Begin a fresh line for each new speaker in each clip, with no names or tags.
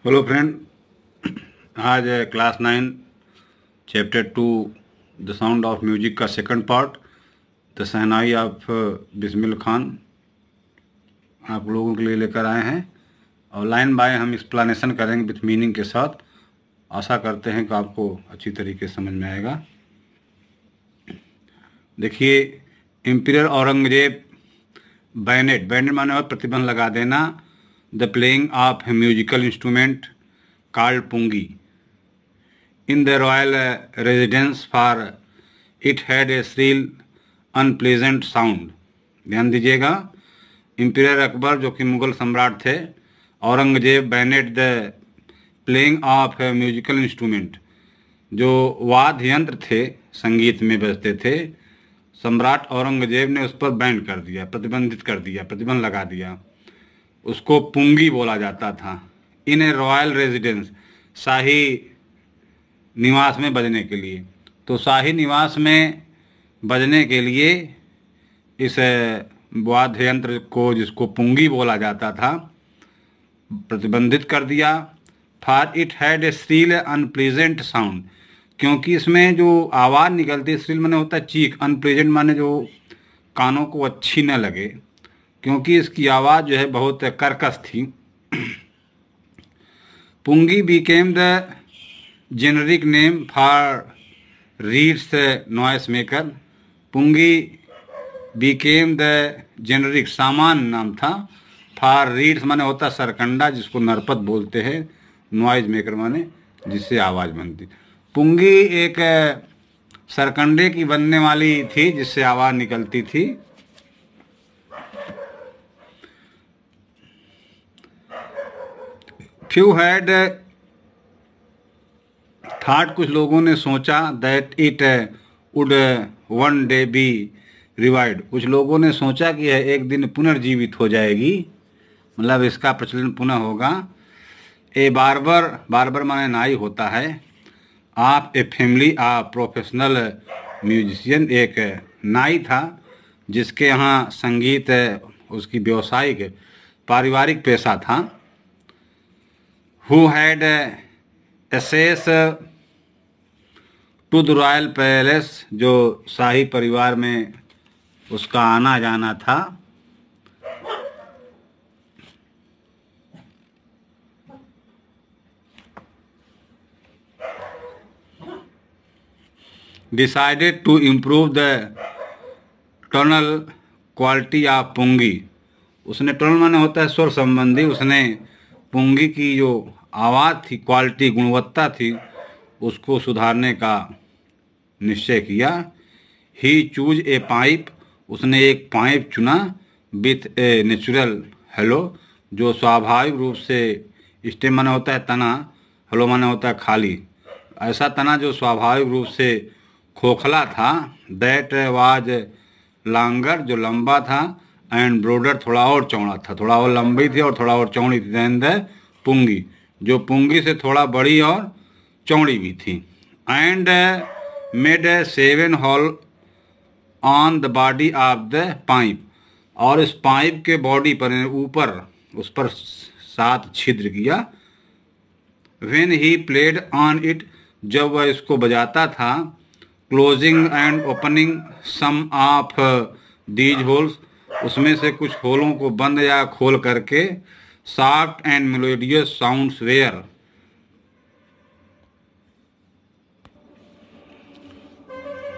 Hello friend, आज class 9 chapter 2 the sound of music का second part the shehnai of Bismil Khan आप लोगों के लिए लेकर आए हैं। और लाइन बाय हम एक्सप्लेनेशन करेंगे विथ मीनिंग के साथ। आशा करते हैं कि आपको अच्छी तरीके से समझ में आएगा। देखिए, एम्परर औरंगजेब बैनेट माने और प्रतिबंध लगा देना the playing of musical instrument called pungi in the royal residence, for it had a shrill unpleasant sound। ध्यान दीजिएगा, एम्परर अकबर जो कि मुगल सम्राट थे, Aurangzeb banned the playing of musical instrument, जो वाद्य यंत्र थे संगीत में बजते थे, सम्राट औरंगजेब ने उस पर बैन कर दिया, प्रतिबंधित कर दिया, प्रतिबंध लगा दिया। उसको पुंगी बोला जाता था। इन ए रॉयल रेजिडेंस, शाही निवास में बजने के लिए। तो शाही निवास में बजने के लिए इस वाद्य यंत्र को, जिसको पुंगी बोला जाता था, प्रतिबंधित कर दिया। For it had a Srila unpleasant sound, क्योंकि इसमें जो आवाज़ निकलती है, श्रील माने होता है चीख, अनप्लीजेंट माने जो कानों को अच्छी न लगे, क्योंकि इसकी आवाज़ जो है बहुत कर्कश थी। पुंगी became the generic name for reeds noise maker। पुंगी became the generic, सामान्य नाम था, for reeds माने होता सरकंडा, जिसको नरपत बोलते हैं, नॉइज मेकर माने जिससे आवाज़ बनती। पुंगी एक सरकंडे की बनने वाली थी जिससे आवाज़ निकलती थी। फ्यू हैड थॉट, कुछ लोगों ने सोचा, that it would one day B revived, कुछ लोगों ने सोचा कि यह एक दिन पुनर्जीवित हो जाएगी, मतलब इसका प्रचलन पुनः होगा। ए बार्बर माने नाई होता है। आप a family of professional musician, एक नाई था जिसके यहाँ संगीत उसकी व्यावसायिक पारिवारिक पेशा था। Who had access to the royal palace, जो शाही परिवार में उसका आना जाना था। Decided to improve the tonal quality of पुंगी, उसने, टोनल माने होता है स्वर संबंधी, उसने पुंगी की जो आवाज़ थी, क्वालिटी, गुणवत्ता थी, उसको सुधारने का निश्चय किया। ही चूज ए पाइप, उसने एक पाइप चुना, विथ ए नेचुरल हेलो, जो स्वाभाविक रूप से, स्टेम माने होता है तना, हेलो माने होता है खाली, ऐसा तना जो स्वाभाविक रूप से खोखला था। दैट वाज लॉन्गर, जो लंबा था, एंड ब्रोडर, थोड़ा और चौड़ा था, थोड़ा और लंबी थी और थोड़ा और चौड़ी थी। देन द पुंगी, जो पुंगी से थोड़ा बड़ी और चौड़ी भी थी। And made 7 hole on the body of the pipe, और इस पाइप के बॉडी पर, ऊपर उस पर 7 छिद्र किया। When he played on it, जब वह इसको बजाता था, closing and opening some of these holes, उसमें से कुछ होलों को बंद या खोल करके, soft and melodious sounds were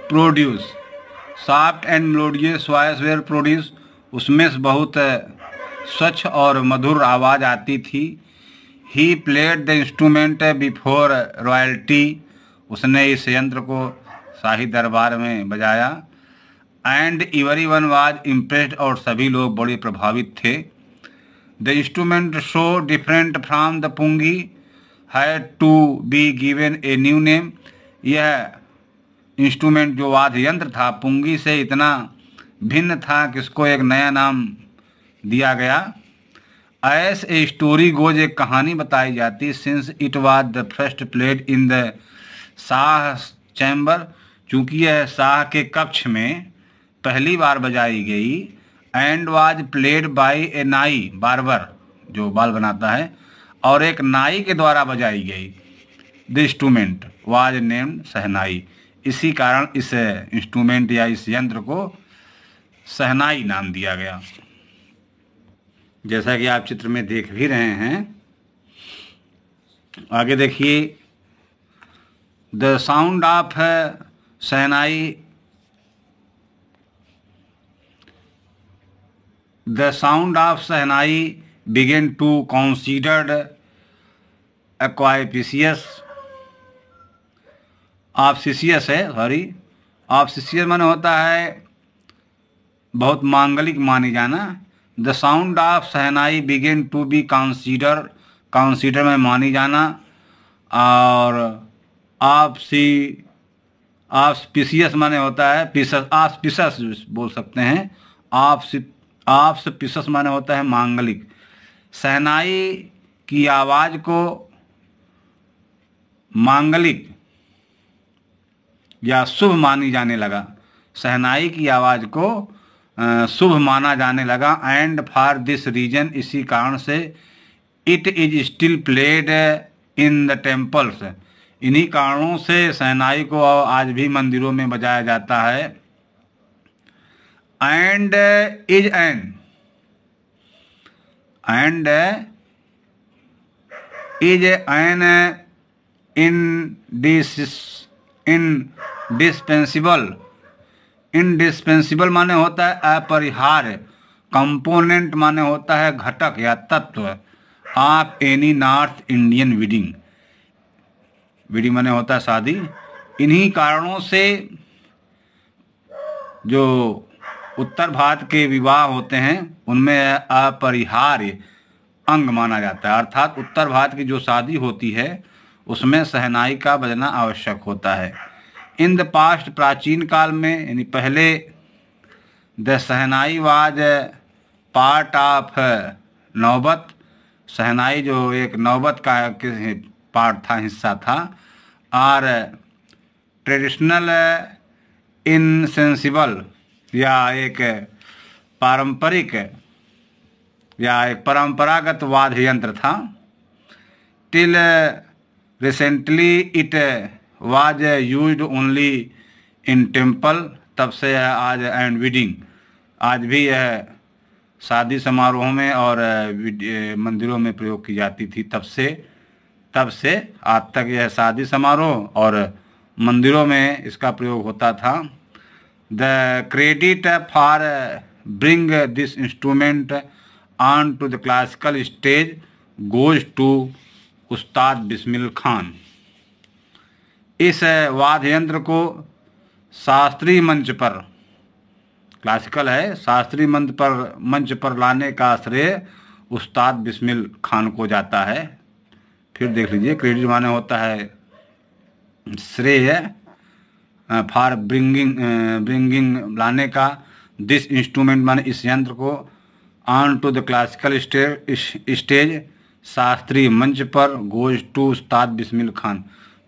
produce, soft and melodious voice were produce, उसमें से बहुत स्वच्छ और मधुर आवाज़ आती थी। He played the instrument before royalty, उसने इस यंत्र को शाही दरबार में बजाया। एंड एवरीवन वाज इम्प्रेस्ड, और सभी लोग बड़े प्रभावित थे। The instrument so different from the pungi had to be given a new name, यह इंस्ट्रूमेंट जो वाद्य यंत्र था पुंगी से इतना भिन्न था कि इसको एक नया नाम दिया गया। एस ए स्टोरी गोज, एक कहानी बताई जाती, since it was the first played in the Shah chamber, चूँकि यह शाह के कक्ष में पहली बार बजाई गई। एंड वाज प्लेड बाय ए नाई, बार्बर जो बाल बनाता है, और एक नाई के द्वारा बजाई गई। द इंस्ट्रूमेंट वाज नेम्ड शहनाई। इसी कारण इस इंस्ट्रूमेंट या इस यंत्र को शहनाई नाम दिया गया। जैसा कि आप चित्र में देख भी रहे हैं। आगे देखिए, the sound of shehnai, the sound of shehnai began to considered auspicious. Auspicious है, सॉरी, ऑफिशियस माने होता है बहुत मांगलिक मानी जाना। The sound of shehnai began to be consider में मानी जाना। और ऑफिशियस माने होता है पिसस, ऑफिशियस बोल सकते हैं। ऑफिशियस माने होता है मांगलिक। शहनाई की आवाज़ को मांगलिक या शुभ मानी जाने लगा। शहनाई की आवाज़ को शुभ माना जाने लगा। एंड फॉर दिस रीजन, इसी कारण से, it is still played in the temples. इन्हीं कारणों से शहनाई को आज भी मंदिरों में बजाया जाता है। एंड इज एन इंडिस्पेंसिबल माने होता है अपरिहार्य। कंपोनेंट माने होता है घटक या तत्व of any north Indian wedding माने होता है शादी। इन्हीं कारणों से जो उत्तर भारत के विवाह होते हैं उनमें अपरिहार्य अंग माना जाता है। अर्थात उत्तर भारत की जो शादी होती है उसमें शहनाई का बजना आवश्यक होता है। इन द पास्ट, प्राचीन काल में, यानी पहले, the shehnai was part of नौबत। शहनाई जो एक नौबत का पार्ट था, हिस्सा था। और ट्रेडिशनल इनसेंसिबल, या एक पारंपरिक या एक परंपरागत वाद्य यंत्र था। Till recently it was used only in temple. तब से आज एंड वेडिंग, आज भी यह शादी समारोह में और मंदिरों में प्रयोग की जाती थी। तब से आज तक यह शादी समारोह और मंदिरों में इसका प्रयोग होता था। The credit for bring this instrument on to the classical stage goes to Ustad Bismil Khan. इस वाद्य यंत्र को शास्त्रीय मंच पर, क्लासिकल है, शास्त्रीय मंच पर लाने का श्रेय उस्ताद बिस्मिल खान को जाता है। फिर देख लीजिए, क्रेडिट माने होता है श्रेय, फॉर ब्रिंगिंग लाने का, दिस इंस्ट्रूमेंट माने इस यंत्र को, on to the classical stage शास्त्रीय मंच पर, गोज टू उस्ताद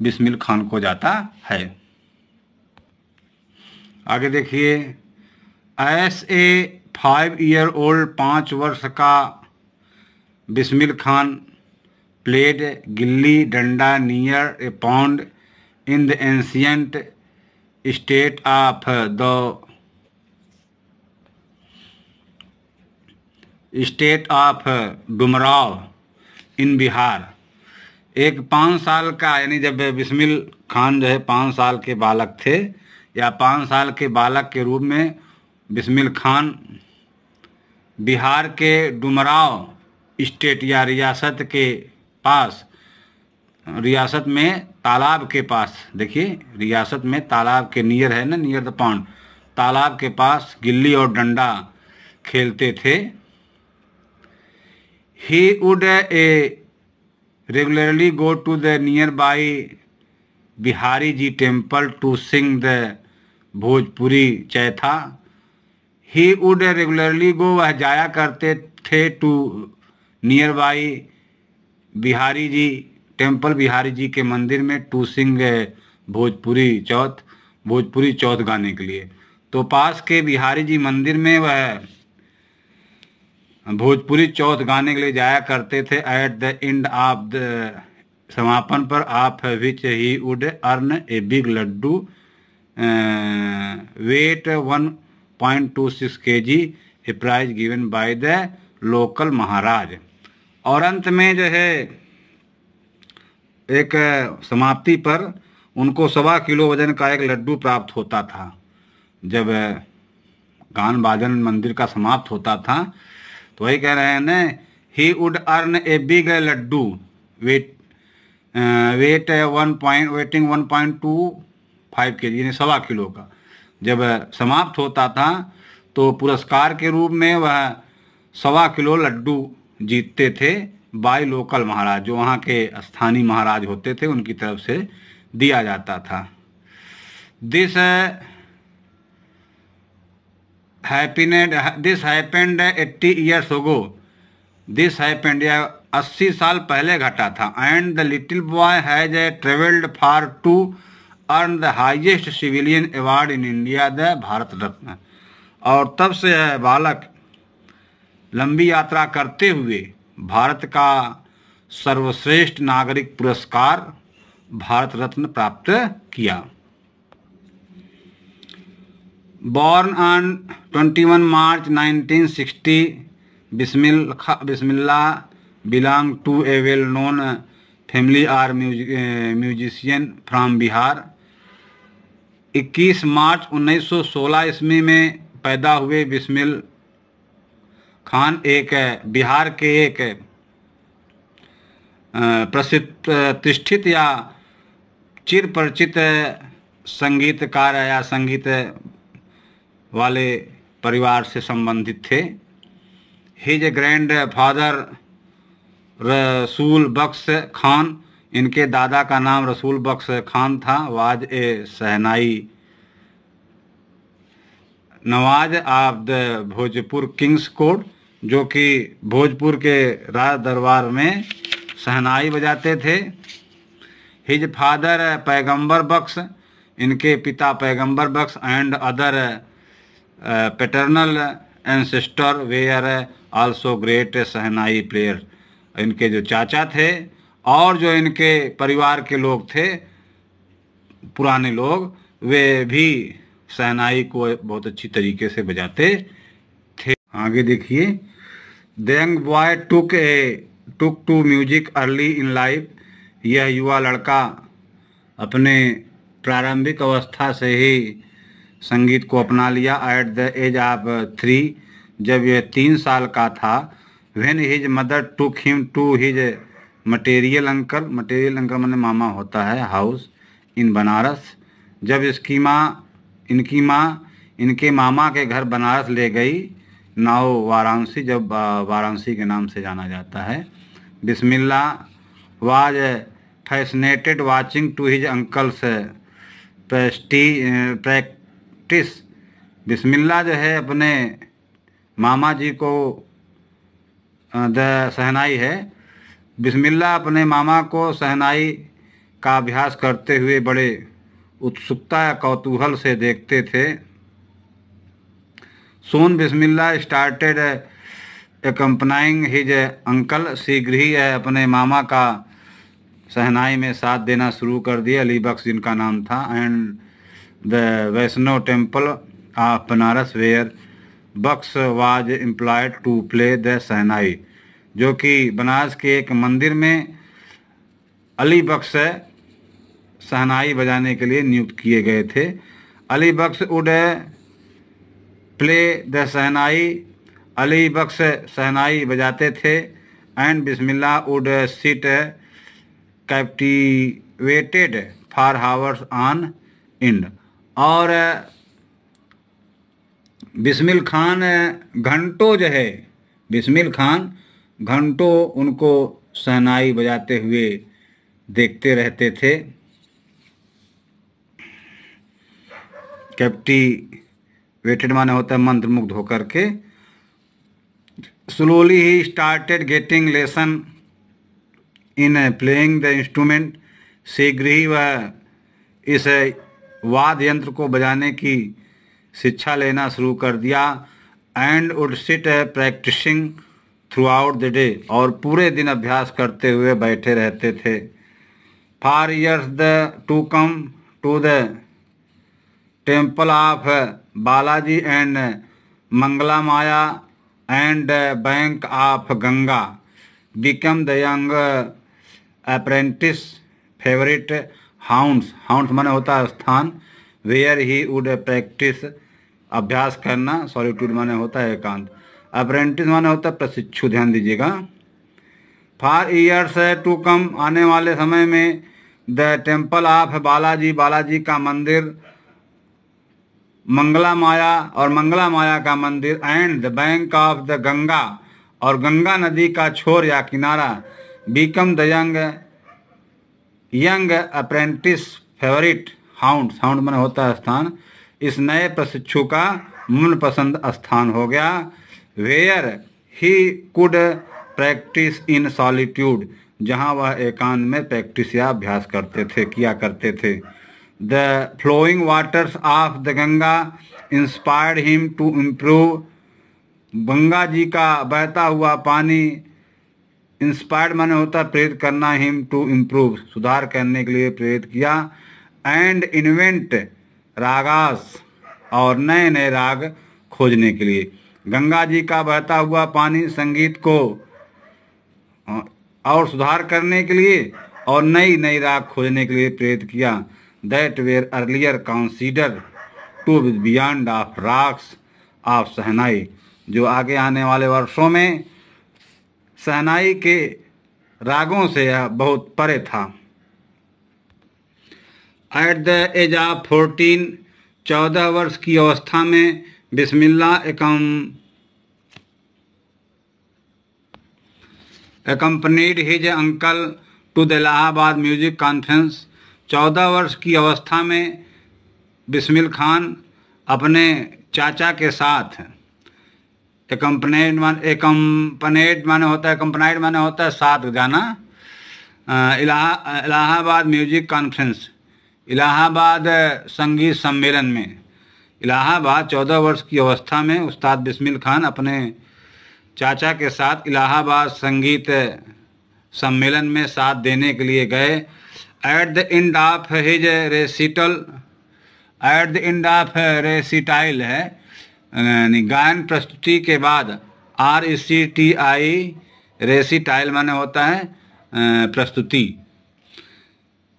बिस्मिल खान को जाता है। आगे देखिए, एस ए 5 ईयर ओल्ड, 5 वर्ष का Bismil Khan played gilli danda near a pond in the ancient state of Dumraon in Bihar. एक 5 साल का, यानी जब बिस्मिल खान जो है 5 साल के बालक थे, या 5 साल के बालक के रूप में बिस्मिल खान बिहार के डुमराव स्टेट या रियासत के पास, रियासत में तालाब के पास, देखिए रियासत में तालाब के नियर है ना, नियर द पॉन्ड, तालाब के पास गिल्ली और डंडा खेलते थे। He would regularly go to the nearby Bihari ji temple to sing the Bhojpuri chaita. He would regularly go, वह जाया करते थे, to nearby Bihari ji temple, Bihari ji के मंदिर में, टू सिंग भोजपुरी चौथ गाने के लिए। तो पास के बिहारी जी मंदिर में वह भोजपुरी चौथ गाने के लिए जाया करते थे। At the end of the समापन पर of which he would earn a big Laddu weight 1.26 kg, a prize given by the local Maharaj. और अंत में जो है एक समाप्ति पर उनको 1.25 किलो वजन का एक लड्डू प्राप्त होता था। जब गान बाजन मंदिर का समाप्त होता था तो वही कह रहे हैं ना, he would earn a big Laddu weight 1.25 kg, यानी 1.25 किलो का। जब समाप्त होता था तो पुरस्कार के रूप में वह 1.25 किलो लड्डू जीतते थे बाय लोकल महाराज, जो वहाँ के स्थानीय महाराज होते थे उनकी तरफ से दिया जाता था। This happened 80 years ago, this happened, यह 80 साल पहले घटा था। And the little boy has travelled far to earn the highest civilian award in India, the Bharat Ratna. और तब से यह बालक लंबी यात्रा करते हुए भारत का सर्वश्रेष्ठ नागरिक पुरस्कार भारत रत्न प्राप्त किया। Born on 21 March 1960, Bismillah belonged to a well-known family or musician from Bihar। 21 मार्च 1916 ईस्वी में पैदा हुए बिस्मिल खान एक बिहार के एक प्रतिष्ठित या चिर परिचित संगीतकार या संगीत वाले परिवार से संबंधित थे। हिज ग्रैंड फादर रसूल बख्श खान, इनके दादा का नाम रसूल बख्श खान था। Was a shehnai Nawaz of the Bhojpur Kings court, जो कि भोजपुर के राज दरबार में शहनाई बजाते थे। हिज फादर पैगंबर बख्श, इनके पिता Paigambar Bakhsh and other paternal ancestor were also great shehnai player, इनके जो चाचा थे और जो इनके परिवार के लोग थे पुराने लोग, वे भी शहनाई को बहुत अच्छी तरीके से बजाते थे। आगे देखिए, the young boy took to music early in life, यह युवा लड़का अपने प्रारंभिक अवस्था से ही संगीत को अपना लिया। एट द एज ऑफ 3, जब यह 3 साल का था। When his mother took him to his material uncle माने मामा होता है, हाउस इन बनारस, जब इनकी माँ इनके मामा के घर बनारस ले गई। नाउ वाराणसी, जब वाराणसी के नाम से जाना जाता है। Bismillah was fascinated watching to his uncles practice, Bismillah जो है अपने मामा जी को शहनाई है, बिस्मिल्लाह अपने मामा को शहनाई का अभ्यास करते हुए बड़े उत्सुकता या कौतूहल से देखते थे। सोन बिस्मिल्लाह स्टार्टेड एकम्पनाइंग हिज अंकल, शीघ्र ही अपने मामा का शहनाई में साथ देना शुरू कर दिया। अली बख्श जिनका नाम था। And the Vaishno temple of Banaras where Bakhsh was employed to play the shehnai, जो कि बनारस के एक मंदिर में अली बख्श शहनाई बजाने के लिए नियुक्त किए गए थे। अली बख्श वुड प्ले द शहनाई, अली बख्श शहनाई बजाते थे। And Bismillah would sit captivated for hours on and, और बिस्मिल खान घंटों उनको शहनाई बजाते हुए देखते रहते थे। कैप्टिवेटेड माने होता है मंत्रमुग्ध होकर के। Slowly he started getting lesson in playing the instrument, शीघ्र ही वह इस वाद्य यंत्र को बजाने की शिक्षा लेना शुरू कर दिया। And would sit practicing throughout the day, और पूरे दिन अभ्यास करते हुए बैठे रहते थे। For years the two come to the temple of Balaji and Mangla Maya and bank of Ganga become the young apprentice favourite hounds. Hounds माने होता है स्थान, वेयर ही वुड प्रैक्टिस अभ्यास करना, सॉलिट्यूड माने होता है एकांत, अप्रेंटिस माने होता है प्रशिक्षु, ध्यान दीजिएगा। फॉर ईयर्स टू कम आने वाले समय में the temple of Balaji, Balaji का मंदिर, मंगला माया और मंगला माया का मंदिर, and the bank of the Ganga और गंगा नदी का छोर या किनारा, become the young apprentice favourite hounds, hound माने होता है स्थान, इस नए प्रशिक्षु का मनपसंद स्थान हो गया। Where he could practice in solitude, जहाँ वह एकांत में प्रैक्टिस या अभ्यास करते थे, किया करते थे। The flowing waters of the Ganga inspired him to improve, Ganga ji का बहता हुआ पानी, इंस्पायर्ड माने होता है प्रेरित करना, हिम टू इम्प्रूव सुधार करने के लिए प्रेरित किया। एंड इन्वेंट रागास और नए नए राग खोजने के लिए, गंगा जी का बहता हुआ पानी संगीत को और सुधार करने के लिए और नई नई राग खोजने के लिए प्रेरित किया। That were earlier consider to be beyond of ragas of shehnai, जो आगे आने वाले वर्षों में शहनाई के रागों से यह बहुत परे था। एट द एज ऑफ 14, 14 वर्ष की अवस्था में बिस्मिल्लाह accompanied his uncle to the Allahabad music conference. 14 वर्ष की अवस्था में बिस्मिल खान अपने चाचा के साथ, एक्कम्पनेड माने होता है साथ जाना, इलाहाबाद म्यूजिक कॉन्फ्रेंस, इलाहाबाद संगीत सम्मेलन में। इलाहाबाद 14 वर्ष की अवस्था में उस्ताद बिस्मिल खान अपने चाचा के साथ इलाहाबाद संगीत सम्मेलन में साथ देने के लिए गए। At the end of his recital, at the end of recital है गायन प्रस्तुति के बाद, RECTI रेसिटाइल माने होता है प्रस्तुति,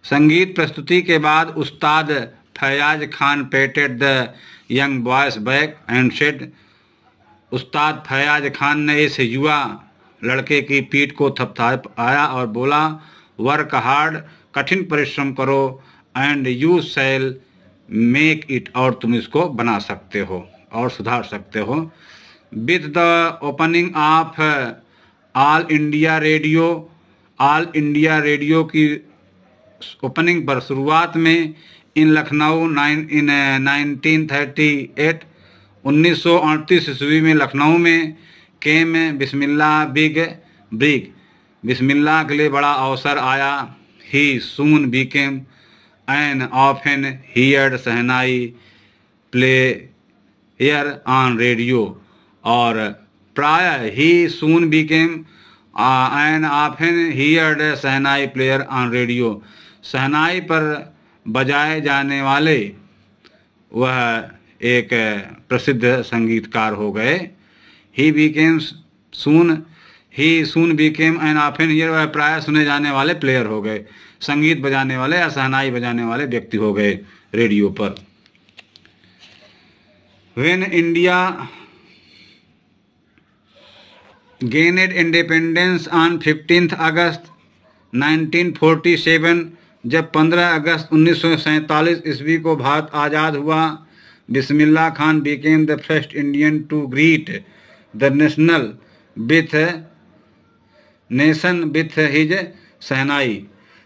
संगीत प्रस्तुति के बाद Ustad Faiyaz Khan patted the young boys back and said, Ustad Faiyaz Khan ने इस युवा लड़के की पीठ को थपथपाया और बोला, वर्क हार्ड, कठिन परिश्रम करो, and you shall make it, और तुम इसको बना सकते हो और सुधार सकते हो। With the opening of all India radio, all India radio की ओपनिंग पर शुरुआत में इन लखनऊ इन 1938, 1938 ईस्वी में लखनऊ में केम बिस्मिल्लाह बिग ब्रिग, बिस्मिल्लाह के लिए बड़ा अवसर आया। He soon became an often heard shehnai player on radio, और प्राय he soon became an often heard shehnai player on radio, shehnai पर बजाए जाने वाले वह एक प्रसिद्ध संगीतकार हो गए। ही soon became an often here, वह प्राय सुने जाने वाले प्लेयर हो गए, संगीत बजाने वाले या शहनाई बजाने वाले व्यक्ति हो गए रेडियो पर। When India gained independence on 15 अगस्त 1947, जब 15 अगस्त 1947 ईस्वी को भारत आज़ाद हुआ, Bismillah Khan became the first Indian to greet the nation with his shehnai.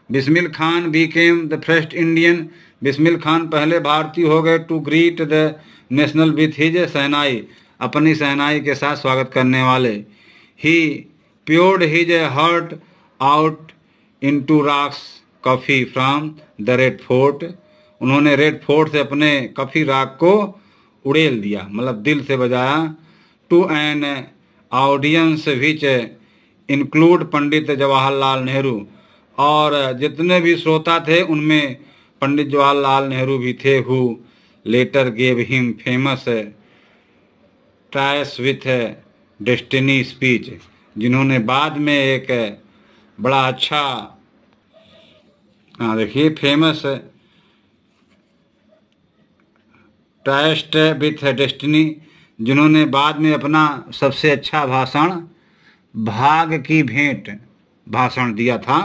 Bismil Khan became the first Indian, Bismil Khan पहले भारतीय हो गए, to greet the national with his शहनाई, अपनी शहनाई के साथ स्वागत करने वाले। He poured his heart out into rocks coffee from the red fort, उन्होंने रेड फोर्ट से अपने कॉफ़ी राग को उड़ेल दिया, मतलब दिल से बजाया। To an audience which include Pandit Jawaharlal Nehru, और जितने भी श्रोता थे उनमें पंडित जवाहरलाल नेहरू भी थे, who later gave him famous tryst with destiny speech, जिन्होंने बाद में एक बड़ा अच्छा, देखिए, फेमस ट्रायस्ट विथ डेस्टिनी, जिन्होंने बाद में अपना सबसे अच्छा भाषण भाग की भेंट भाषण दिया था।